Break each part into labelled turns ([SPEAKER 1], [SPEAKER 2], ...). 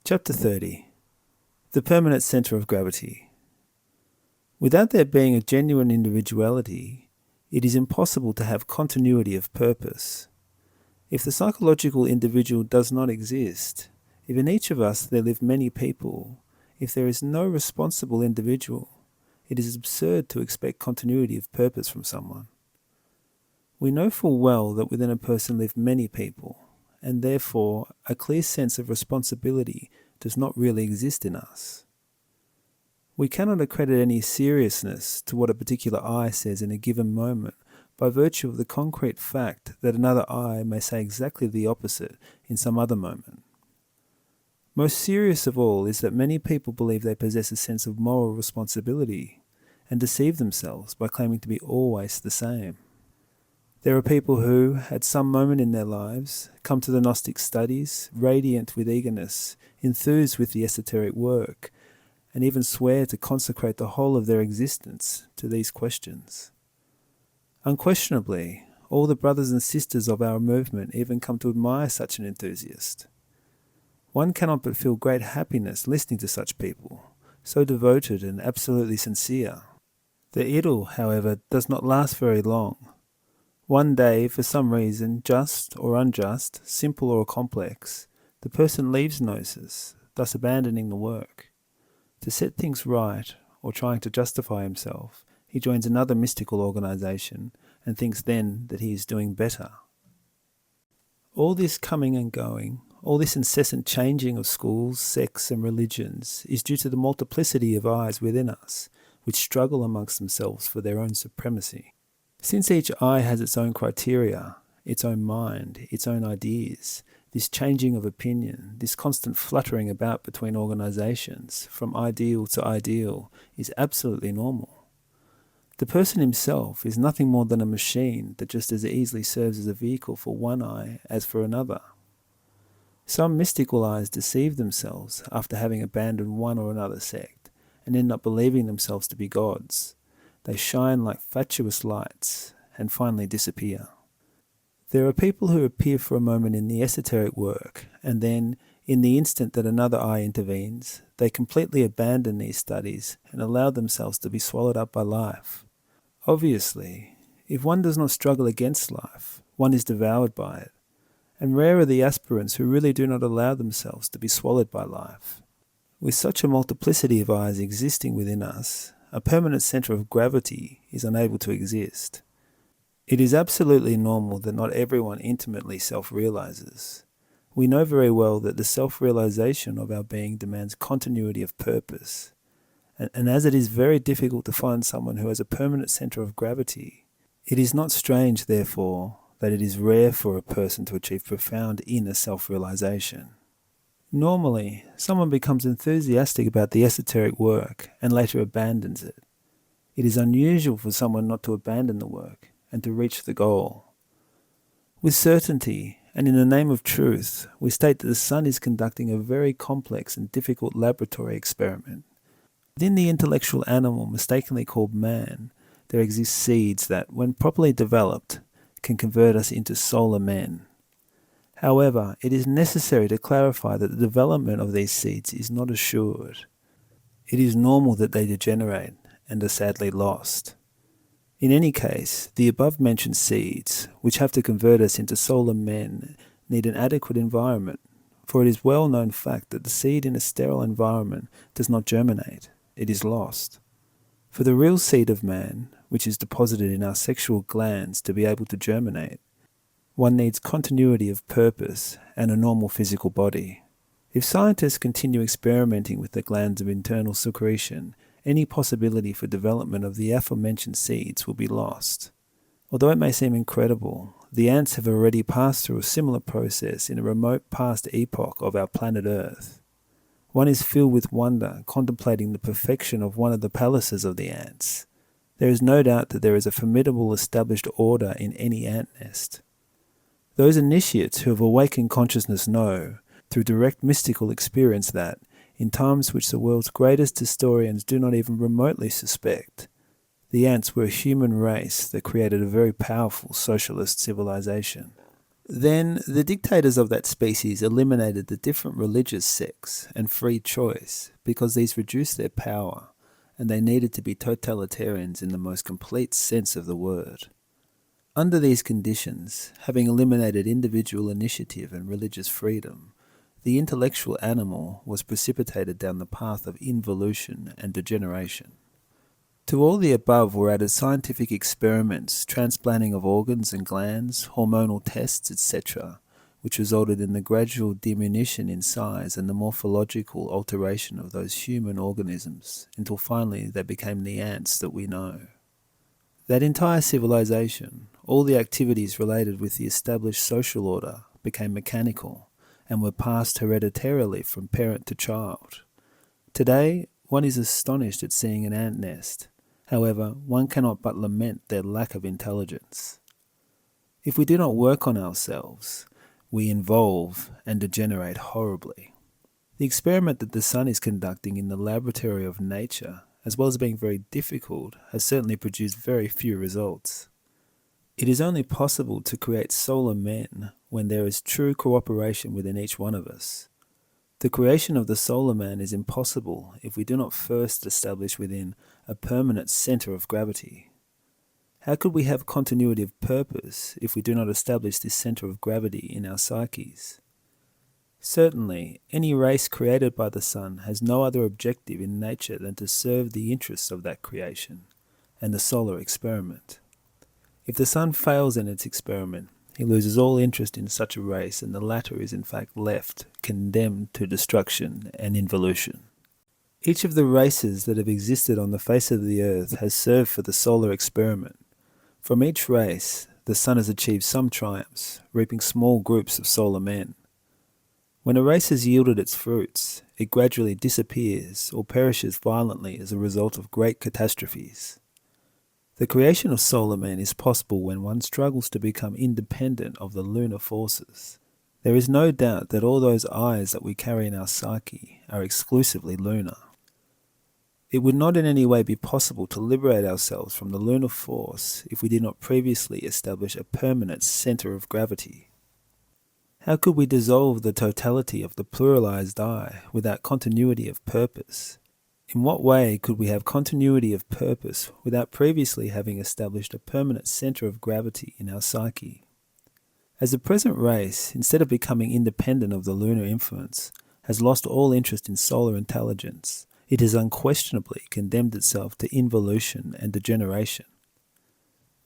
[SPEAKER 1] Chapter 30. The Permanent Centre of Gravity. Without there being a genuine individuality, it is impossible to have continuity of purpose. If the psychological individual does not exist, if in each of us there live many people, if there is no responsible individual, it is absurd to expect continuity of purpose from someone. We know full well that within a person live many people, and therefore a clear sense of responsibility does not really exist in us. We cannot accredit any seriousness to what a particular I says in a given moment by virtue of the concrete fact that another I may say exactly the opposite in some other moment. Most serious of all is that many people believe they possess a sense of moral responsibility and deceive themselves by claiming to be always the same. There are people who, at some moment in their lives, come to the Gnostic studies, radiant with eagerness, enthused with the esoteric work, and even swear to consecrate the whole of their existence to these questions. Unquestionably, all the brothers and sisters of our movement even come to admire such an enthusiast. One cannot but feel great happiness listening to such people, so devoted and absolutely sincere. The idyll, however, does not last very long. One day, for some reason, just or unjust, simple or complex, the person leaves Gnosis, thus abandoning the work. To set things right, or trying to justify himself, he joins another mystical organization and thinks then that he is doing better. All this coming and going, all this incessant changing of schools, sects and religions is due to the multiplicity of I's within us, which struggle amongst themselves for their own supremacy. Since each I has its own criteria, its own mind, its own ideas, this changing of opinion, this constant fluttering about between organizations, from ideal to ideal, is absolutely normal. The person himself is nothing more than a machine that just as easily serves as a vehicle for one I as for another. Some mystical I's deceive themselves after having abandoned one or another sect, and end up believing themselves to be gods. They shine like fatuous lights, and finally disappear. There are people who appear for a moment in the esoteric work, and then, in the instant that another I intervenes, they completely abandon these studies and allow themselves to be swallowed up by life. Obviously, if one does not struggle against life, one is devoured by it, and rare are the aspirants who really do not allow themselves to be swallowed by life. With such a multiplicity of I's existing within us, a permanent centre of gravity is unable to exist. It is absolutely normal that not everyone intimately self-realizes. We know very well that the self-realization of our being demands continuity of purpose, and as it is very difficult to find someone who has a permanent centre of gravity, it is not strange, therefore, that it is rare for a person to achieve profound inner self-realization. Normally, someone becomes enthusiastic about the esoteric work and later abandons it. It is unusual for someone not to abandon the work and to reach the goal. With certainty, and in the name of truth, we state that the sun is conducting a very complex and difficult laboratory experiment. Within the intellectual animal mistakenly called man, there exist seeds that, when properly developed, can convert us into solar men. However, it is necessary to clarify that the development of these seeds is not assured. It is normal that they degenerate and are sadly lost. In any case, the above-mentioned seeds, which have to convert us into solar men, need an adequate environment, for it is well-known fact that the seed in a sterile environment does not germinate, it is lost. For the real seed of man, which is deposited in our sexual glands to be able to germinate, one needs continuity of purpose and a normal physical body. If scientists continue experimenting with the glands of internal secretion, any possibility for development of the aforementioned seeds will be lost. Although it may seem incredible, the ants have already passed through a similar process in a remote past epoch of our planet Earth. One is filled with wonder contemplating the perfection of one of the palaces of the ants. There is no doubt that there is a formidable established order in any ant nest. Those initiates who have awakened consciousness know, through direct mystical experience, that, in times which the world's greatest historians do not even remotely suspect, the ants were a human race that created a very powerful socialist civilization. Then the dictators of that species eliminated the different religious sects and free choice because these reduced their power and they needed to be totalitarians in the most complete sense of the word. Under these conditions, having eliminated individual initiative and religious freedom, the intellectual animal was precipitated down the path of involution and degeneration. To all the above were added scientific experiments, transplanting of organs and glands, hormonal tests, etc., which resulted in the gradual diminution in size and the morphological alteration of those human organisms, until finally they became the ants that we know. That entire civilization, all the activities related with the established social order, became mechanical and were passed hereditarily from parent to child. Today, one is astonished at seeing an ant nest. However, one cannot but lament their lack of intelligence. If we do not work on ourselves, we involve and degenerate horribly. The experiment that the sun is conducting in the laboratory of nature, as well as being very difficult, has certainly produced very few results. It is only possible to create solar men when there is true cooperation within each one of us. The creation of the solar man is impossible if we do not first establish within a permanent centre of gravity. How could we have continuity of purpose if we do not establish this centre of gravity in our psyches? Certainly, any race created by the sun has no other objective in nature than to serve the interests of that creation and the solar experiment. If the sun fails in its experiment, he loses all interest in such a race, and the latter is in fact left, condemned to destruction and involution. Each of the races that have existed on the face of the earth has served for the solar experiment. From each race, the sun has achieved some triumphs, reaping small groups of solar men. When a race has yielded its fruits, it gradually disappears or perishes violently as a result of great catastrophes. The creation of solar men is possible when one struggles to become independent of the lunar forces. There is no doubt that all those eyes that we carry in our psyche are exclusively lunar. It would not in any way be possible to liberate ourselves from the lunar force if we did not previously establish a permanent centre of gravity. How could we dissolve the totality of the pluralized I without continuity of purpose? In what way could we have continuity of purpose without previously having established a permanent centre of gravity in our psyche? As the present race, instead of becoming independent of the lunar influence, has lost all interest in solar intelligence, it has unquestionably condemned itself to involution and degeneration.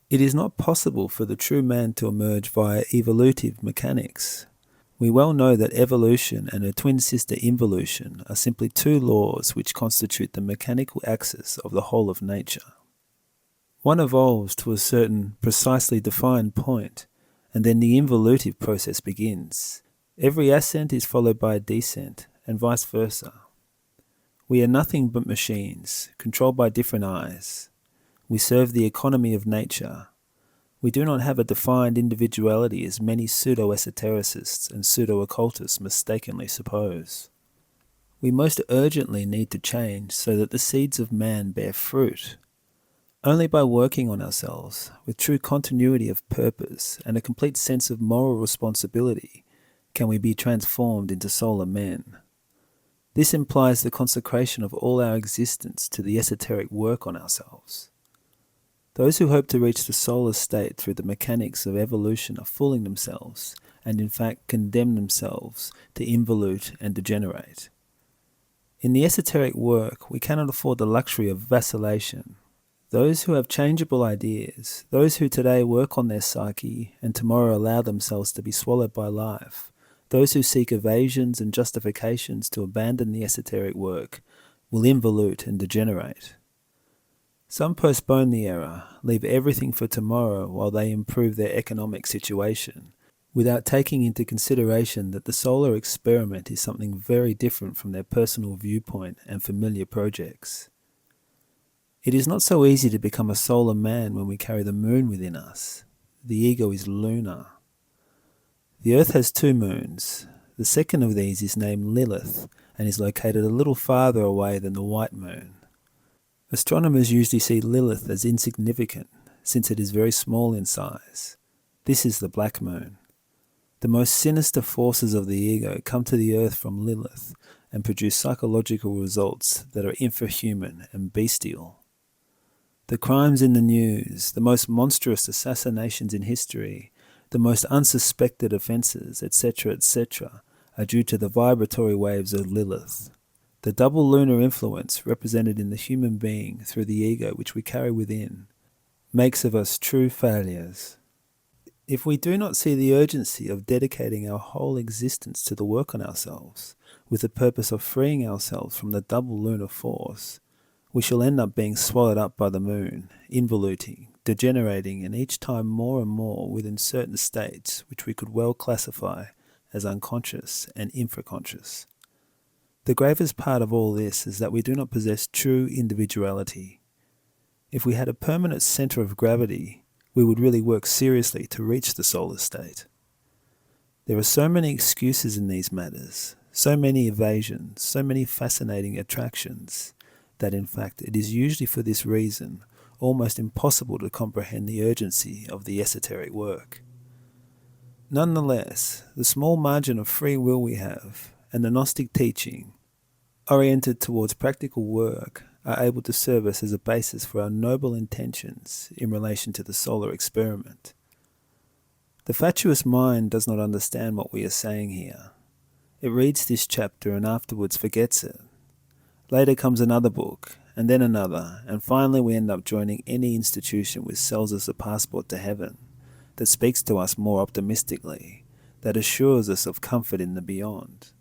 [SPEAKER 1] It is not possible for the true man to emerge via evolutive mechanics. We well know that evolution and her twin sister involution are simply two laws which constitute the mechanical axis of the whole of nature. One evolves to a certain precisely defined point, and then the involutive process begins. Every ascent is followed by a descent, and vice versa. We are nothing but machines, controlled by different eyes. We serve the economy of nature. We do not have a defined individuality as many pseudo-esotericists and pseudo-occultists mistakenly suppose. We most urgently need to change so that the seeds of man bear fruit. Only by working on ourselves, with true continuity of purpose and a complete sense of moral responsibility, can we be transformed into solar men. This implies the consecration of all our existence to the esoteric work on ourselves. Those who hope to reach the solar state through the mechanics of evolution are fooling themselves, and in fact condemn themselves to involute and degenerate. In the esoteric work, we cannot afford the luxury of vacillation. Those who have changeable ideas, those who today work on their psyche and tomorrow allow themselves to be swallowed by life, those who seek evasions and justifications to abandon the esoteric work, will involute and degenerate. Some postpone the error, leave everything for tomorrow while they improve their economic situation, without taking into consideration that the solar experiment is something very different from their personal viewpoint and familiar projects. It is not so easy to become a solar man when we carry the moon within us. The ego is lunar. The earth has two moons. The second of these is named Lilith and is located a little farther away than the white moon. Astronomers usually see Lilith as insignificant, since it is very small in size. This is the black moon. The most sinister forces of the ego come to the earth from Lilith and produce psychological results that are infrahuman and bestial. The crimes in the news, the most monstrous assassinations in history, the most unsuspected offences, etc., etc., are due to the vibratory waves of Lilith. The double lunar influence represented in the human being through the ego which we carry within makes of us true failures. If we do not see the urgency of dedicating our whole existence to the work on ourselves, with the purpose of freeing ourselves from the double lunar force, we shall end up being swallowed up by the moon, involuting, degenerating, and each time more and more within certain states which we could well classify as unconscious and infraconscious. The gravest part of all this is that we do not possess true individuality. If we had a permanent centre of gravity, we would really work seriously to reach the solar state. There are so many excuses in these matters, so many evasions, so many fascinating attractions, that in fact it is usually for this reason almost impossible to comprehend the urgency of the esoteric work. Nonetheless, the small margin of free will we have, and the Gnostic teaching, oriented towards practical work, are able to serve us as a basis for our noble intentions in relation to the solar experiment. The fatuous mind does not understand what we are saying here. It reads this chapter and afterwards forgets it. Later comes another book, and then another, and finally we end up joining any institution which sells us a passport to heaven, that speaks to us more optimistically, that assures us of comfort in the beyond.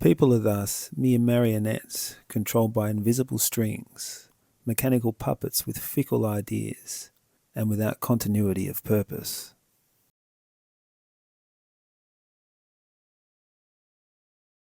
[SPEAKER 1] People are thus mere marionettes controlled by invisible strings, mechanical puppets with fickle ideas, and without continuity of purpose.